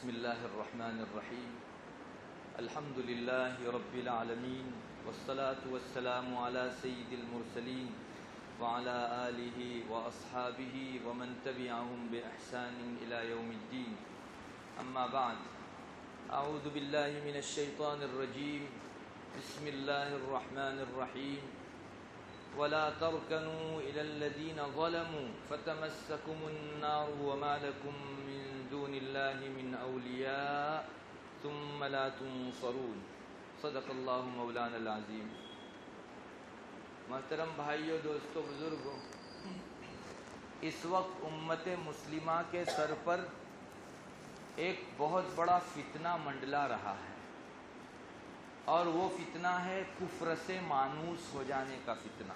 بسم اللہ الرحمن الرحیم الحمد للہ رب العالمین والصلاة والسلام علی سید المرسلین وعلی آلہ واصحابہ ومن تبعہم بإحسان الی یوم الدین اما بعد اعوذ باللہ من الشیطان الرجیم بسم اللہ الرحمن الرحیم ولا تركنوا إلى الذين ظلموا فتمسكم النار وما لكم من دون الله من أولياء ثم لا تنصرون صدق اللہ مولانا العظیم۔ محترم بھائیو، دوستو، بزرگوں، اس وقت امت مسلمہ کے سر پر ایک بہت بڑا فتنہ منڈلا رہا ہے، اور وہ فتنہ ہے کفر سے مانوس ہو جانے کا فتنہ۔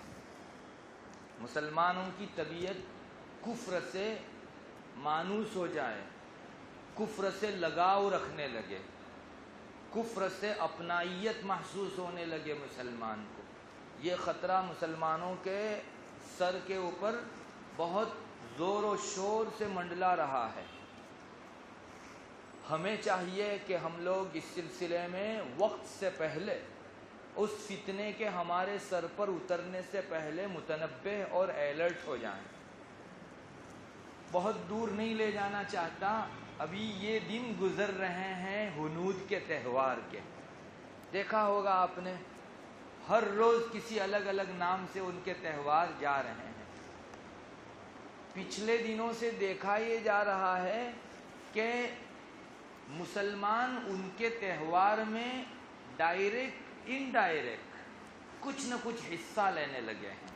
مسلمانوں کی طبیعت کفر سے مانوس ہو جائے، کفر سے لگاؤ رکھنے لگے، کفر سے اپنائیت محسوس ہونے لگے مسلمان کو۔ یہ خطرہ مسلمانوں کے سر کے اوپر بہت زور و شور سے منڈلا رہا ہے۔ ہمیں چاہیے کہ ہم لوگ اس سلسلے میں وقت سے پہلے، اس فتنے کے ہمارے سر پر اترنے سے پہلے متنبہ اور الرٹ ہو جائیں۔ بہت دور نہیں لے جانا چاہتا، ابھی یہ دن گزر رہے ہیں ہنود کے تہوار کے۔ دیکھا ہوگا آپ نے، ہر روز کسی الگ الگ نام سے ان کے تہوار جا رہے ہیں۔ پچھلے دنوں سے دیکھا یہ جا رہا ہے کہ مسلمان ان کے تہوار میں ڈائریکٹ انڈائریکٹ کچھ نہ کچھ حصہ لینے لگے ہیں۔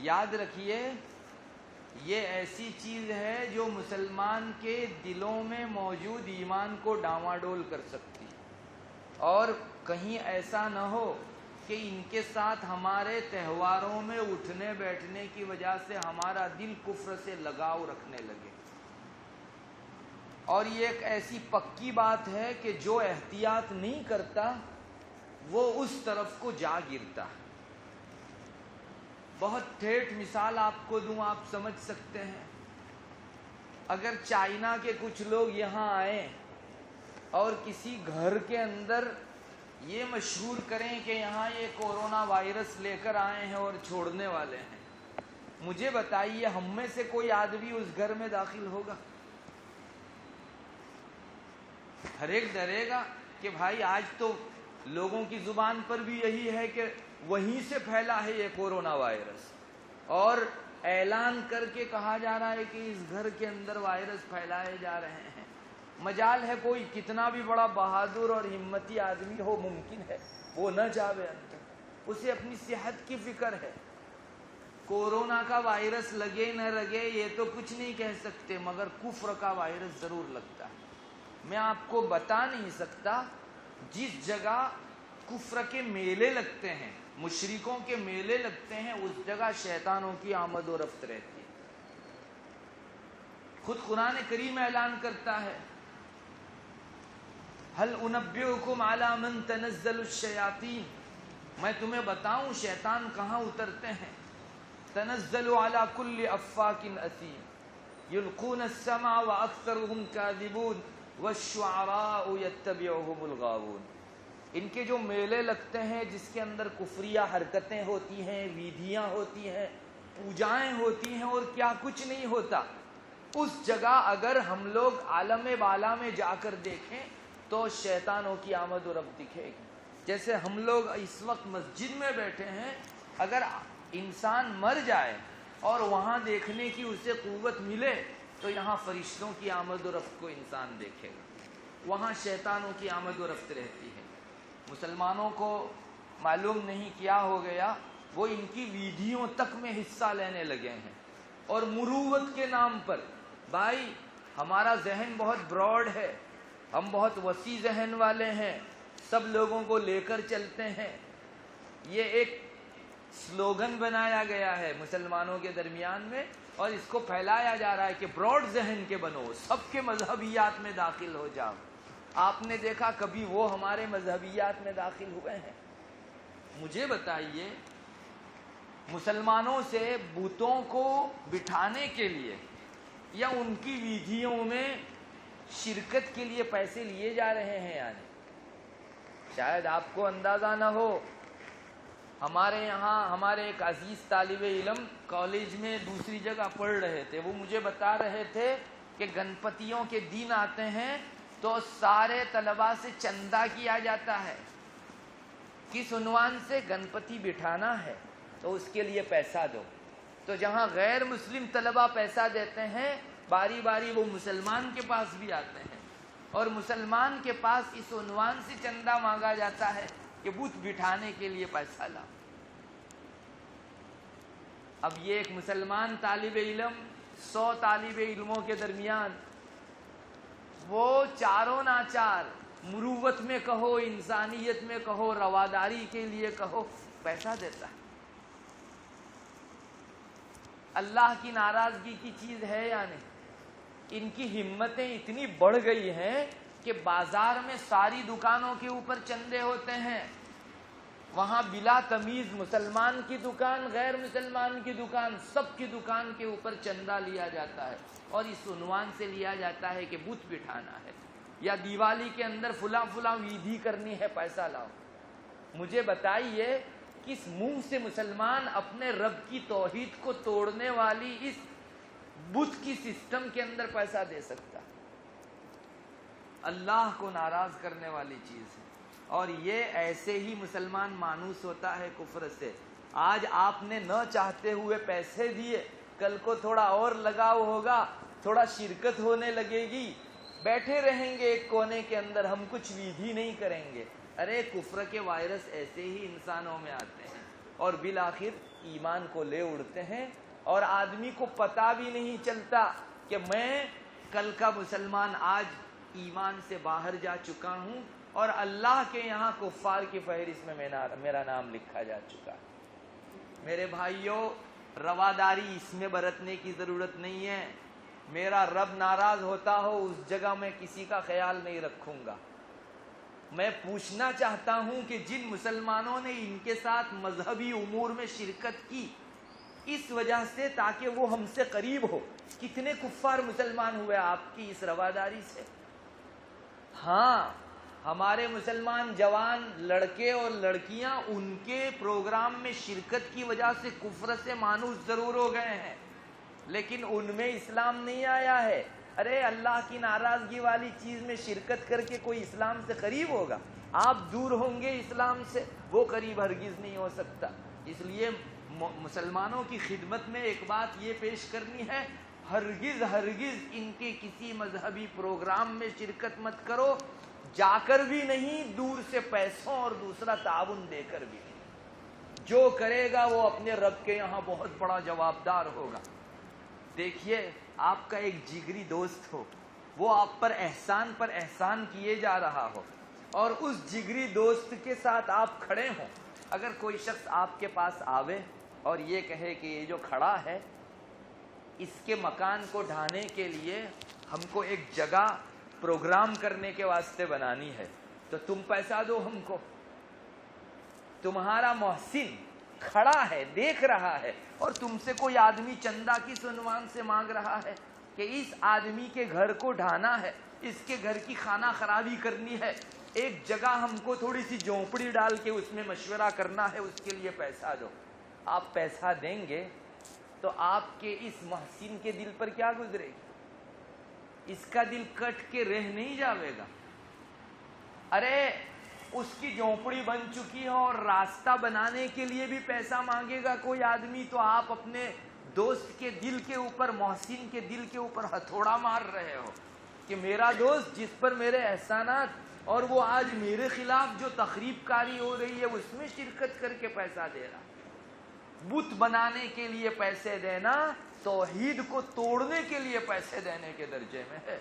یاد رکھیے، یہ ایسی چیز ہے جو مسلمان کے دلوں میں موجود ایمان کو ڈاواڈول کر سکتی ہے، اور کہیں ایسا نہ ہو کہ ان کے ساتھ ہمارے تہواروں میں اٹھنے بیٹھنے کی وجہ سے ہمارا دل کفر سے لگاؤ رکھنے لگے۔ اور یہ ایک ایسی پکی بات ہے کہ جو احتیاط نہیں کرتا وہ اس طرف کو جا گرتا ہے۔ بہت ٹھیٹ مثال آپ کو دوں، آپ سمجھ سکتے ہیں۔ اگر چائنا کے کچھ لوگ یہاں آئیں اور کسی گھر کے اندر یہ مشہور کریں کہ یہاں یہ کورونا وائرس لے کر آئے ہیں اور چھوڑنے والے ہیں، مجھے بتائیے ہم میں سے کوئی آدمی اس گھر میں داخل ہوگا؟ ہر ایک ڈرے گا کہ بھائی آج تو لوگوں کی زبان پر بھی یہی ہے کہ وہیں سے پھیلا ہے یہ کورونا وائرس، اور اعلان کر کے کہا جا رہا ہے کہ اس گھر کے اندر وائرس پھیلائے جا رہے ہیں۔ مجال ہے کوئی کتنا بھی بڑا بہادر اور ہمتی آدمی ہو، ممکن ہے وہ نہ جاوے اندر، اسے اپنی صحت کی فکر ہے۔ کورونا کا وائرس لگے نہ لگے یہ تو کچھ نہیں کہہ سکتے، مگر کفر کا وائرس ضرور لگتا ہے۔ میں آپ کو بتا نہیں سکتا، جس جگہ کفر کے میلے لگتے ہیں، مشرکوں کے میلے لگتے ہیں، اس جگہ شیطانوں کی آمد و رفت رہتی ہے۔ خود قرآن کریم اعلان کرتا ہے، هل انبئکم علی من تنزل الشیاطین، میں تمہیں بتاؤں شیطان کہاں اترتے ہیں؟ تنزل علی کل افاک اثیم یلقون السمع واکثرهم کاذبون والشعراء یتبعهم الغاوون۔ ان کے جو میلے لگتے ہیں جس کے اندر کفریہ حرکتیں ہوتی ہیں، ویدھیاں ہوتی ہیں، پوجائیں ہوتی ہیں، اور کیا کچھ نہیں ہوتا، اس جگہ اگر ہم لوگ عالم بالا میں جا کر دیکھیں تو شیطانوں کی آمد و رفت دکھے گی۔ جیسے ہم لوگ اس وقت مسجد میں بیٹھے ہیں، اگر انسان مر جائے اور وہاں دیکھنے کی اسے قوت ملے تو یہاں فرشتوں کی آمد و رفت کو انسان دیکھے گا، وہاں شیطانوں کی آمد و رفت رہتی ہے۔ مسلمانوں کو معلوم نہیں کیا ہو گیا، وہ ان کی ویدھیوں تک میں حصہ لینے لگے ہیں، اور مروت کے نام پر، بھائی ہمارا ذہن بہت براڈ ہے، ہم بہت وسیع ذہن والے ہیں، سب لوگوں کو لے کر چلتے ہیں۔ یہ ایک سلوگن بنایا گیا ہے مسلمانوں کے درمیان میں، اور اس کو پھیلایا جا رہا ہے کہ براڈ ذہن کے بنو، سب کے مذہبیات میں داخل ہو جاؤ۔ آپ نے دیکھا کبھی وہ ہمارے مذہبیات میں داخل ہوئے ہیں؟ مجھے بتائیے، مسلمانوں سے بتوں کو بٹھانے کے لیے یا ان کی ویدھیوں میں شرکت کے لیے پیسے لیے جا رہے ہیں. یعنی شاید آپ کو اندازہ نہ ہو، ہمارے یہاں ہمارے ایک عزیز طالب علم کالج میں دوسری جگہ پڑھ رہے تھے، وہ مجھے بتا رہے تھے کہ گنپتیوں کے دن آتے ہیں تو سارے طلباء سے چندہ کیا جاتا ہے. کس عنوان سے؟ گنپتی بٹھانا ہے تو اس کے لیے پیسہ دو. تو جہاں غیر مسلم طلباء پیسہ دیتے ہیں، باری باری وہ مسلمان کے پاس بھی آتے ہیں اور مسلمان کے پاس اس عنوان سے چندہ مانگا جاتا ہے کہ بت بٹھانے کے لیے پیسہ لاؤ. اب یہ ایک مسلمان طالب علم 100 طالب علموں کے درمیان وہ چاروں ناچار، مروت میں کہو، انسانیت میں کہو، رواداری کے لیے کہو، پیسہ دیتا ہے. اللہ کی ناراضگی کی چیز ہے یا نہیں؟ ان کی ہمتیں اتنی بڑھ گئی ہیں کہ بازار میں ساری دکانوں کے اوپر چندے ہوتے ہیں. وہاں بلا تمیز مسلمان کی دکان، غیر مسلمان کی دکان، سب کی دکان کے اوپر چندہ لیا جاتا ہے اور اس عنوان سے لیا جاتا ہے کہ بت بٹھانا ہے یا دیوالی کے اندر فلاں فلاں ویدھی کرنی ہے، پیسہ لاؤ. مجھے بتائیے کس منہ سے مسلمان اپنے رب کی توحید کو توڑنے والی اس بت کی سسٹم کے اندر پیسہ دے سکتا؟ اللہ کو ناراض کرنے والی چیز ہے. اور یہ ایسے ہی مسلمان مانوس ہوتا ہے کفر سے. آج آپ نے نہ چاہتے ہوئے پیسے دیے، کل کو تھوڑا اور لگاؤ ہوگا، تھوڑا شرکت ہونے لگے گی، بیٹھے رہیں گے ایک کونے کے اندر، ہم کچھ ویدھی نہیں کریں گے. ارے کفر کے وائرس ایسے ہی انسانوں میں آتے ہیں اور بالآخر ایمان کو لے اڑتے ہیں اور آدمی کو پتہ بھی نہیں چلتا کہ میں کل کا مسلمان آج ایمان سے باہر جا چکا ہوں اور اللہ کے یہاں کفار کی فہرست میں میرا نام لکھا جا چکا. میرے بھائیوں، رواداری اس میں برتنے کی ضرورت نہیں ہے. میرا رب ناراض ہوتا ہو اس جگہ میں کسی کا خیال نہیں رکھوں گا. میں پوچھنا چاہتا ہوں کہ جن مسلمانوں نے ان کے ساتھ مذہبی امور میں شرکت کی اس وجہ سے تاکہ وہ ہم سے قریب ہو، کتنے کفار مسلمان ہوئے آپ کی اس رواداری سے؟ ہاں، ہمارے مسلمان جوان لڑکے اور لڑکیاں ان کے پروگرام میں شرکت کی وجہ سے کفر سے مانوس ضرور ہو گئے ہیں، لیکن ان میں اسلام نہیں آیا ہے. ارے اللہ کی ناراضگی والی چیز میں شرکت کر کے کوئی اسلام سے قریب ہوگا؟ آپ دور ہوں گے اسلام سے، وہ قریب ہرگز نہیں ہو سکتا. اس لیے مسلمانوں کی خدمت میں ایک بات یہ پیش کرنی ہے، ہرگز ہرگز ان کے کسی مذہبی پروگرام میں شرکت مت کرو، جا کر بھی نہیں، دور سے پیسوں اور دوسرا تعاون دے کر بھی نہیں. جو کرے گا وہ اپنے رب کے یہاں بہت بڑا جوابدار ہوگا. دیکھیے، آپ کا ایک جگری دوست ہو، وہ آپ پر احسان کیے جا رہا ہو اور اس جگری دوست کے ساتھ آپ کھڑے ہوں. اگر کوئی شخص آپ کے پاس آوے اور یہ کہے کہ یہ جو کھڑا ہے اس کے مکان کو ڈھانے کے لیے ہم کو ایک جگہ پروگرام کرنے کے واسطے بنانی ہے، تو تم پیسہ دو ہم کو. تمہارا محسن کھڑا ہے، دیکھ رہا ہے، اور تم سے کوئی آدمی چندہ کس عنوان سے مانگ رہا ہے کہ اس آدمی کے گھر کو ڈھانا ہے، اس کے گھر کی خانہ خرابی کرنی ہے، ایک جگہ ہم کو تھوڑی سی جھونپڑی ڈال کے اس میں مشورہ کرنا ہے، اس کے لیے پیسہ دو. آپ پیسہ دیں گے تو آپ کے اس محسن کے دل پر کیا گزرے گی؟ اس کا دل کٹ کے رہ نہیں جاوے گا. ارے اس کی جھونپڑی بن چکی ہے اور راستہ بنانے کے لیے بھی پیسہ مانگے گا کوئی آدمی، تو آپ اپنے دوست کے دل کے اوپر، محسن کے دل کے اوپر ہتھوڑا مار رہے ہو کہ میرا دوست جس پر میرے احسانات اور وہ آج میرے خلاف جو تخریب کاری ہو رہی ہے اس میں شرکت کر کے پیسہ دے رہا. بت بنانے کے لیے پیسے دینا توحید کو توڑنے کے لیے پیسے دینے کے درجے میں ہے.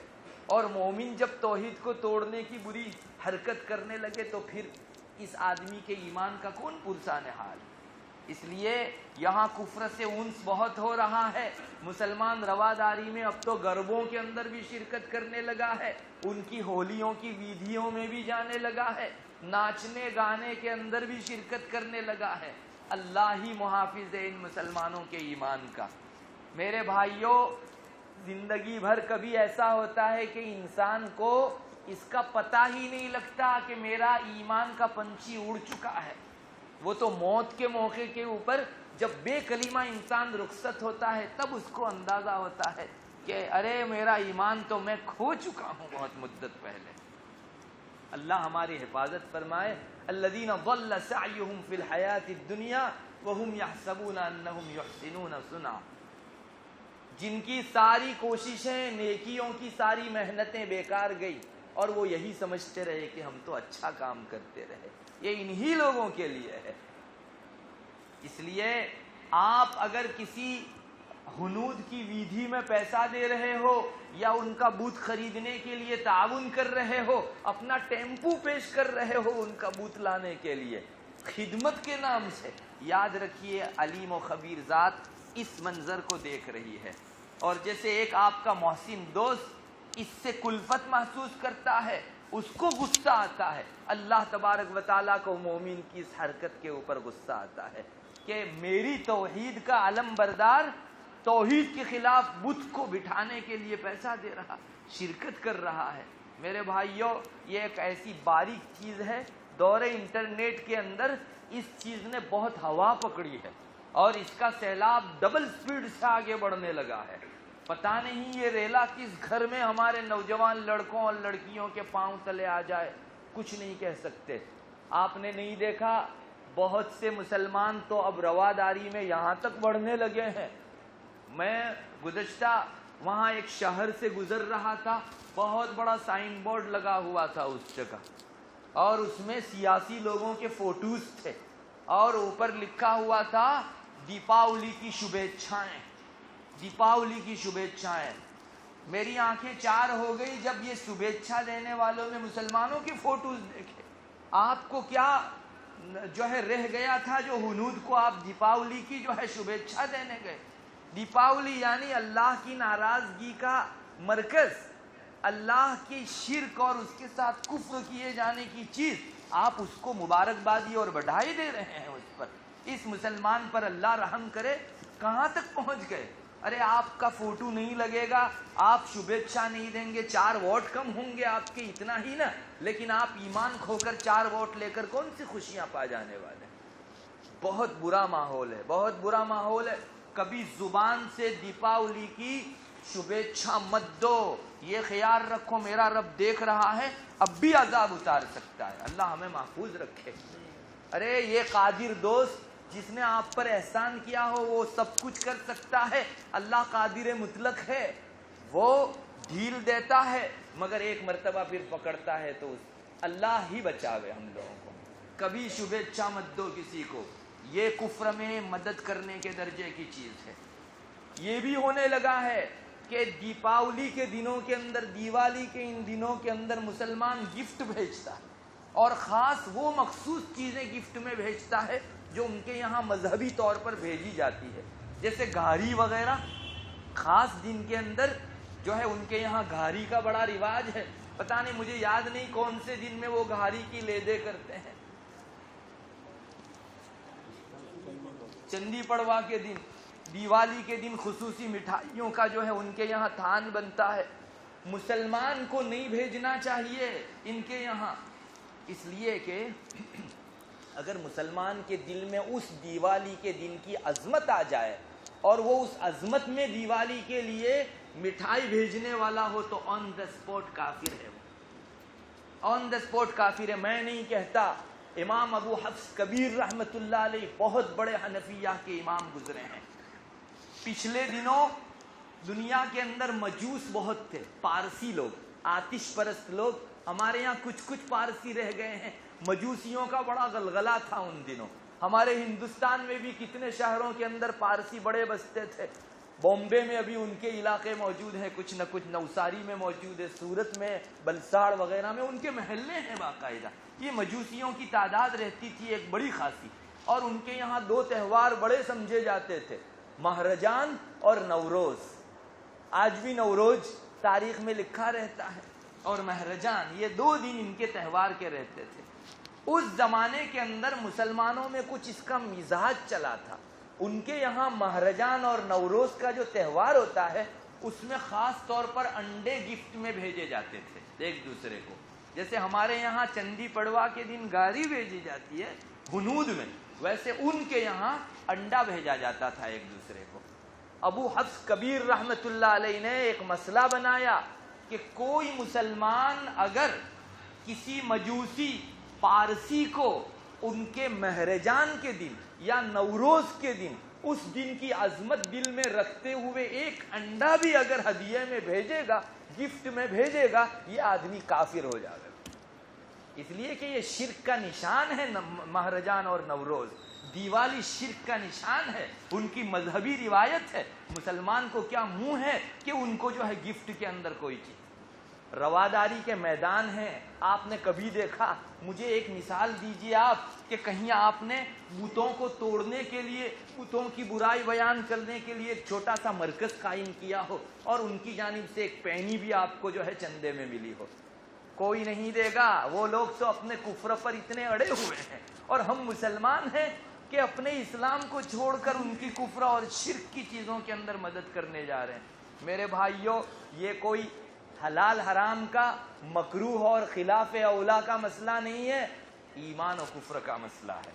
اور مومن جب توحید کو توڑنے کی بری حرکت کرنے لگے تو پھر اس آدمی کے ایمان کا کون پرسان حال. اس لیے یہاں کفر سے انس بہت ہو رہا ہے. مسلمان رواداری میں اب تو گربوں کے اندر بھی شرکت کرنے لگا ہے، ان کی ہولیوں کی ویدھیوں میں بھی جانے لگا ہے، ناچنے گانے کے اندر بھی شرکت کرنے لگا ہے. اللہ ہی محافظ ہے ان مسلمانوں کے ایمان کا. میرے بھائیوں، زندگی بھر کبھی ایسا ہوتا ہے کہ انسان کو اس کا پتہ ہی نہیں لگتا کہ میرا ایمان کا پنچھی اڑ چکا ہے. وہ تو موت کے موقع کے اوپر جب بے کلمہ انسان رخصت ہوتا ہے تب اس کو اندازہ ہوتا ہے کہ ارے میرا ایمان تو میں کھو چکا ہوں بہت مدت پہلے. اللہ ہماری حفاظت فرمائے. الذین ضل سعیہم فی الحیاۃ الدنیا وہم یحسبون انہم یحسنون صنعا. جن کی ساری کوششیں، نیکیوں کی ساری محنتیں بیکار گئی اور وہ یہی سمجھتے رہے کہ ہم تو اچھا کام کرتے رہے. یہ انہی لوگوں کے لیے ہے. اس لیے آپ اگر کسی ہنود کی ویدھی میں پیسہ دے رہے ہو یا ان کا بت خریدنے کے لیے تعاون کر رہے ہو، اپنا ٹیمپو پیش کر رہے ہو ان کا بت لانے کے لیے خدمت کے نام سے، یاد رکھیے علیم و خبیر ذات اس منظر کو دیکھ رہی ہے. اور جیسے ایک آپ کا محسن دوست اس سے کلفت محسوس کرتا ہے، اس کو غصہ آتا ہے، اللہ تبارک و تعالیٰ کو مومن کی اس حرکت کے اوپر غصہ آتا ہے کہ میری توحید کا علم بردار توحید کے خلاف بت کو بٹھانے کے لیے پیسہ دے رہا، شرکت کر رہا ہے. میرے بھائیوں، یہ ایک ایسی باریک چیز ہے، دور انٹرنیٹ کے اندر اس چیز نے بہت ہوا پکڑی ہے اور اس کا سیلاب ڈبل سپیڈ سے آگے بڑھنے لگا ہے. پتہ نہیں یہ ریلا کس گھر میں ہمارے نوجوان لڑکوں اور لڑکیوں کے پاؤں تلے آ جائے، کچھ نہیں کہہ سکتے. آپ نے نہیں دیکھا بہت سے مسلمان تو اب رواداری میں یہاں تک بڑھنے لگے ہیں. میں گزشتہ وہاں ایک شہر سے گزر رہا تھا، بہت بڑا سائن بورڈ لگا ہوا تھا اس جگہ اور اس میں سیاسی لوگوں کے فوٹوز تھے اور اوپر لکھا ہوا تھا دیپاولی کی شبھیچھائیں، دیپاولی کی شبھیچھائیں. میری آنکھیں چار ہو گئی جب یہ شبھیچھا دینے والوں میں مسلمانوں کے فوٹوز دیکھے. آپ کو کیا جو ہے رہ گیا تھا جو ہنود کو آپ دیپاولی کی جو ہے شبھیچھا دینے گئے؟ دیپاولی یعنی اللہ کی ناراضگی کا مرکز، اللہ کی شرک اور اس کے ساتھ کفر کیے جانے کی چیز، آپ اس کو مبارکبادی اور بدھائی دے رہے ہیں اس پر. اس مسلمان پر اللہ رحم کرے، کہاں تک پہنچ گئے. ارے آپ کا فوٹو نہیں لگے گا، آپ شبھیچھا نہیں دیں گے، 4 ووٹ کم ہوں گے آپ کے، اتنا ہی نا، لیکن آپ ایمان کھو کر 4 ووٹ لے کر کون سی خوشیاں پا جانے والے. بہت برا ماحول ہے، بہت برا ماحول ہے. کبھی زبان سے دیپاولی کی شبھیچھا مت دو، یہ خیال رکھو میرا رب دیکھ رہا ہے، اب بھی عذاب اتار سکتا ہے. اللہ ہمیں محفوظ رکھے. ارے یہ قادر دوست جس نے آپ پر احسان کیا ہو وہ سب کچھ کر سکتا ہے. اللہ قادر مطلق ہے، وہ ڈھیل دیتا ہے مگر ایک مرتبہ پھر پکڑتا ہے تو اللہ ہی بچاوے ہم لوگوں کو. کبھی شبھیچھا مت دو کسی کو، یہ کفر میں مدد کرنے کے درجے کی چیز ہے. یہ بھی ہونے لگا ہے کہ دیپاولی کے دنوں کے اندر، دیوالی کے ان دنوں کے اندر مسلمان گفٹ بھیجتا ہے اور خاص وہ مخصوص چیزیں گفٹ میں بھیجتا ہے جو ان کے یہاں مذہبی طور پر بھیجی جاتی ہے، جیسے گھاری وغیرہ. خاص دن کے اندر جو ہے ان کے یہاں گھاری کا بڑا رواج ہے. پتہ نہیں، مجھے یاد نہیں کون سے دن میں وہ گھاری کی لیدے کرتے ہیں. چندی پڑوا کے دن، دیوالی کے دن خصوصی مٹھائیوں کا جو ہے ان کے یہاں تھان بنتا ہے. مسلمان کو نہیں بھیجنا چاہیے ان کے یہاں، اس لیے کہ اگر مسلمان کے دل میں اس دیوالی کے دن کی عظمت آ جائے اور وہ اس عظمت میں دیوالی کے لیے مٹھائی بھیجنے والا ہو تو آن دا اسپوٹ کافر ہے. آن دا اسپوٹ کافر ہے. میں نہیں کہتا. امام ابو حفص کبیر رحمت اللہ علیہ بہت بڑے حنفیہ کے امام گزرے ہیں. پچھلے دنوں دنیا کے اندر مجوس بہت تھے، پارسی لوگ، آتش پرست لوگ. ہمارے یہاں کچھ پارسی رہ گئے ہیں. مجوسیوں کا بڑا غلغلہ تھا ان دنوں. ہمارے ہندوستان میں بھی کتنے شہروں کے اندر پارسی بڑے بستے تھے. بامبے میں ابھی ان کے علاقے موجود ہیں، کچھ نہ کچھ نوساری میں موجود ہے، سورت میں، بلساڑ وغیرہ میں ان کے محلے ہیں باقاعدہ. یہ مجوسیوں کی تعداد رہتی تھی ایک بڑی خاصی، اور ان کے یہاں 2 تہوار بڑے سمجھے جاتے تھے، مہرجان اور نوروز. آج بھی نوروز تاریخ میں لکھا رہتا ہے اور مہرجان، یہ 2 دن ان کے تہوار کے رہتے تھے. اس زمانے کے اندر مسلمانوں میں کچھ اس کا مزاج چلا تھا. ان کے یہاں مہرجان اور نوروز کا جو تہوار ہوتا ہے اس میں خاص طور پر انڈے گفٹ میں بھیجے جاتے تھے ایک دوسرے کو. جیسے ہمارے یہاں چندی پڑوا کے دن گاری بھیجی جاتی ہے ہنود میں، ویسے ان کے یہاں انڈا بھیجا جاتا تھا ایک دوسرے کو. ابو حفص کبیر رحمت اللہ علیہ نے ایک مسئلہ بنایا کہ کوئی مسلمان اگر کسی مجوسی پارسی کو ان کے مہرجان کے دن یا نوروز کے دن اس دن کی عظمت دل میں رکھتے ہوئے ایک انڈا بھی اگر ہدیے میں بھیجے گا، گفٹ میں بھیجے گا، یہ آدمی کافر ہو جائے گا. اس لیے کہ یہ شرک کا نشان ہے. مہرجان اور نوروز، دیوالی شرک کا نشان ہے، ان کی مذہبی روایت ہے. مسلمان کو کیا منہ ہے کہ ان کو جو ہے گفٹ کے اندر کوئی چیز. رواداری کے میدان ہیں. آپ نے کبھی دیکھا، مجھے ایک مثال دیجیے آپ کہ کہیں آپ نے بتوں کو توڑنے کے لیے، بتوں کی برائی بیان کرنے کے لیے ایک چھوٹا سا مرکز قائم کیا ہو اور ان کی جانب سے ایک پینی بھی آپ کو جو ہے چندے میں ملی ہو؟ کوئی نہیں دے گا. وہ لوگ تو اپنے کفر پر اتنے اڑے ہوئے ہیں، اور ہم مسلمان ہیں کہ اپنے اسلام کو چھوڑ کر ان کی کفر اور شرک کی چیزوں کے اندر مدد کرنے جا رہے ہیں. میرے بھائیوں، یہ کوئی حلال حرام کا، مکروہ اور خلاف اولا کا مسئلہ نہیں ہے، ایمان و کفر کا مسئلہ ہے.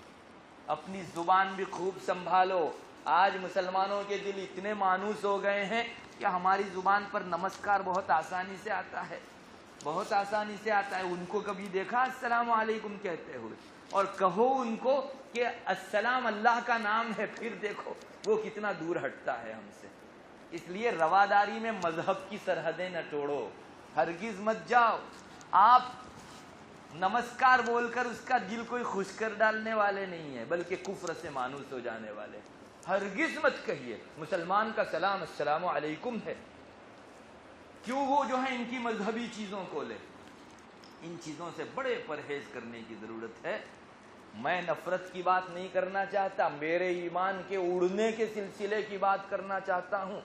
اپنی زبان بھی خوب سنبھالو. آج مسلمانوں کے دل اتنے مانوس ہو گئے ہیں کہ ہماری زبان پر نمسکار بہت آسانی سے آتا ہے، بہت آسانی سے آتا ہے. ان کو کبھی دیکھا السلام علیکم کہتے ہوئے؟ اور کہو ان کو کہ السلام اللہ کا نام ہے، پھر دیکھو وہ کتنا دور ہٹتا ہے ہم سے. اس لیے رواداری میں مذہب کی سرحدیں نہ توڑو، ہرگز مت جاؤ. آپ نمسکار بول کر اس کا دل کوئی خوش کر ڈالنے والے نہیں ہیں، بلکہ کفر سے مانوس ہو جانے والے. ہرگز مت کہیے مسلمان کا سلام السلام علیکم ہے. کیوں وہ جو ہے ان کی مذہبی چیزوں کو لے؟ ان چیزوں سے بڑے پرہیز کرنے کی ضرورت ہے. میں نفرت کی بات نہیں کرنا چاہتا، میرے ایمان کے اڑنے کے سلسلے کی بات کرنا چاہتا ہوں.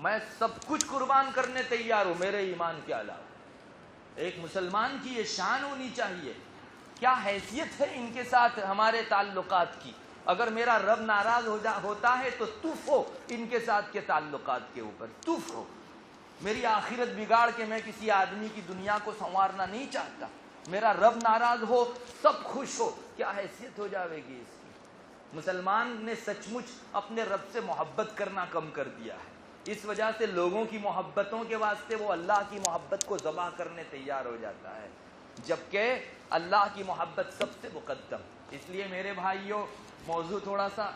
میں سب کچھ قربان کرنے تیار ہوں میرے ایمان کے علاوہ. ایک مسلمان کی یہ شان ہونی چاہیے. کیا حیثیت ہے ان کے ساتھ ہمارے تعلقات کی؟ اگر میرا رب ناراض ہوتا ہے تو تف ہو ان کے ساتھ کے تعلقات کے اوپر، تف ہو. میری آخرت بگاڑ کے میں کسی آدمی کی دنیا کو سنوارنا نہیں چاہتا. میرا رب ناراض ہو، سب خوش ہو، کیا حیثیت ہو جاوے گی اس کی؟ مسلمان نے سچ مچ اپنے رب سے محبت کرنا کم کر دیا ہے. اس وجہ سے لوگوں کی محبتوں کے واسطے وہ اللہ کی محبت کو ذبح کرنے تیار ہو جاتا ہے، جبکہ اللہ کی محبت سب سے مقدم. اس لیے میرے بھائیوں، موضوع تھوڑا سا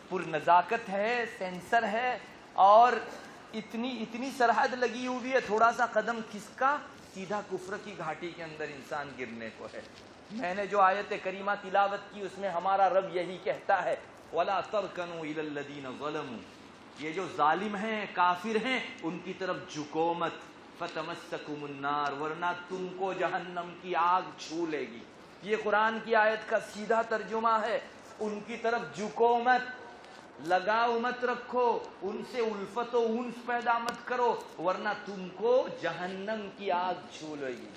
پر نزاکت ہے، سینسر ہے، اور اتنی سرحد لگی ہوئی ہے. تھوڑا سا قدم کھسکا سیدھا کفر کی گھاٹی کے اندر انسان گرنے کو ہے. میں نے جو آیت کریمہ تلاوت کی اس میں ہمارا رب یہی کہتا ہے وَلَا تَرْكَنُوا إِلَى الَّذِينَ ظَلَمُوا. یہ جو ظالم ہیں، کافر ہیں، ان کی طرف جھکو مت. فَتَمَسَّكُمُ النَّارُ، ورنہ تم کو جہنم کی آگ چھو لے گی. یہ قرآن کی آیت کا سیدھا ترجمہ ہے. ان کی طرف جھکو مت، لگاؤ مت رکھو، ان سے الفت و انس پیدا مت کرو، ورنہ تم کو جہنم کی آگ چھو لے گی.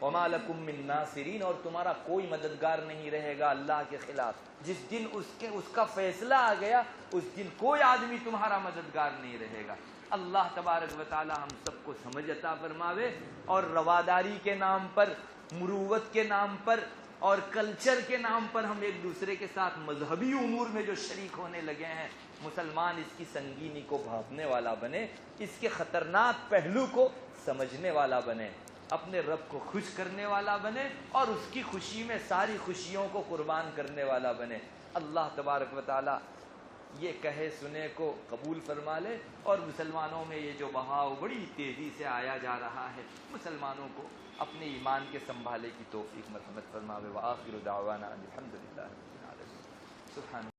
وَمَا لَكُم مِّن نَاصِرِينَ، اور تمہارا کوئی مددگار نہیں رہے گا اللہ کے خلاف. جس دن اس کا فیصلہ آ گیا، اس دن کوئی آدمی تمہارا مددگار نہیں رہے گا. اللہ تبارک و تعالی ہم سب کو سمجھ عطا فرماوے، اور رواداری کے نام پر، مروت کے نام پر اور کلچر کے نام پر ہم ایک دوسرے کے ساتھ مذہبی امور میں جو شریک ہونے لگے ہیں، مسلمان اس کی سنگینی کو بھاپنے والا بنے، اس کے خطرناک پہلو کو سمجھنے والا بنے، اپنے رب کو خوش کرنے والا بنے، اور اس کی خوشی میں ساری خوشیوں کو قربان کرنے والا بنے. اللہ تبارک و تعالی یہ کہے سنے کو قبول فرما لے، اور مسلمانوں میں یہ جو بہاؤ بڑی تیزی سے آیا جا رہا ہے، مسلمانوں کو اپنے ایمان کے سنبھالے کی توفیق مرحمت فرماوے. وآخر دعوانا الحمدللہ رب العالمین. سبحان